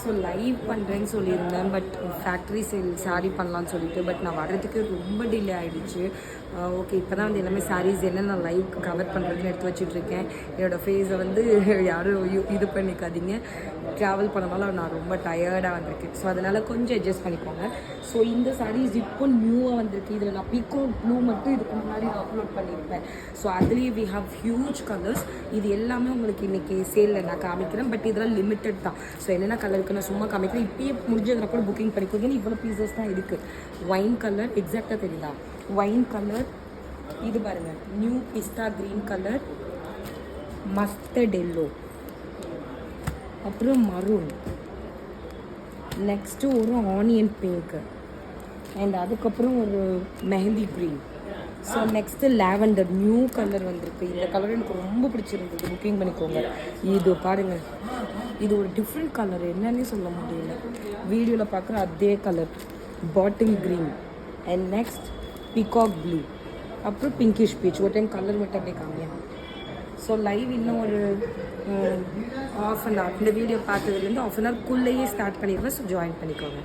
So live பண்ணுறேன்னு சொல்லியிருந்தேன், but factory sale sari பண்ணலான்னு சொல்லிட்டு, பட் நான் வர்றதுக்கு ரொம்ப டிலே ஆகிடுச்சு. ஓகே, இப்போ தான் வந்து எல்லாமே சாரீஸ் என்ன நான் லைவ் கவர் பண்ணுறதுன்னு எடுத்து வச்சுட்ருக்கேன். என்னோடய ஃபேஸை வந்து யாரும் இது பண்ணிக்காதீங்க. ட்ராவல் பண்ணனால நான் ரொம்ப டயர்டாக வந்திருக்கேன். ஸோ அதனால் கொஞ்சம் அட்ஜஸ்ட் பண்ணிக்கோங்க. ஸோ இந்த சாரீஸ் இப்போ நியூவாக வந்திருக்கு. இதில் நான் பீக்கோ ப்ளூ மட்டும் இதுக்கு முன்னாடி நான் அப்லோட் பண்ணியிருப்பேன். ஸோ அதுலேயே வி ஹாவ் ஹியூஜ் கலர்ஸ். இது எல்லாமே உங்களுக்கு இன்றைக்கி சேலில் நான் காமிக்கிறேன், பட் இதெல்லாம் லிமிட்டட் தான். ஸோ என்னென்ன கலருக்கு நான் சும்மா காமிக்கிறேன். இப்போயே முடிஞ்சதுனா கூட புக்கிங் பண்ணிக்கோங்க. இவ்வளோ பீசஸ் தான் இருக்குது. ஒயின் கலர் எக்ஸாக்டாக தெரியுதா? ஒயின் கலர், இது பாருங்கள், நியூ பிஸ்தா க்ரீன் கலர், மஸ்டர்ட் எல்லோ, அப்புறம் மரூன், நெக்ஸ்ட்டு ஒரு ஆனியன் பிங்க்கு, அண்ட் அதுக்கப்புறம் ஒரு mehndi green. So next lavender new colour வந்திருக்கு. இந்த கலர் எனக்கு ரொம்ப பிடிச்சிருந்தது, புக்கிங் பண்ணிக்கோங்க. இது பாருங்கள், இது ஒரு டிஃப்ரெண்ட் கலர், என்னன்னே சொல்ல முடியல. வீடியோவில் பார்க்குற அதே colour, bottle green, and next peacock blue, அப்புறம் பிங்கிஷ் பீச். ஒரு டைம் கலர் மட்டும் அப்படியே காமியா. ஸோ லைவ் இன்னும் ஒரு ஆஃப் அன் ஹவர், இந்த வீடியோ பார்த்ததுலேருந்து ஆஃப் அன் ஹவர்க்குள்ளேயே ஸ்டார்ட் பண்ணிடுவேன். ஸோ ஜாயின் பண்ணிக்கோங்க.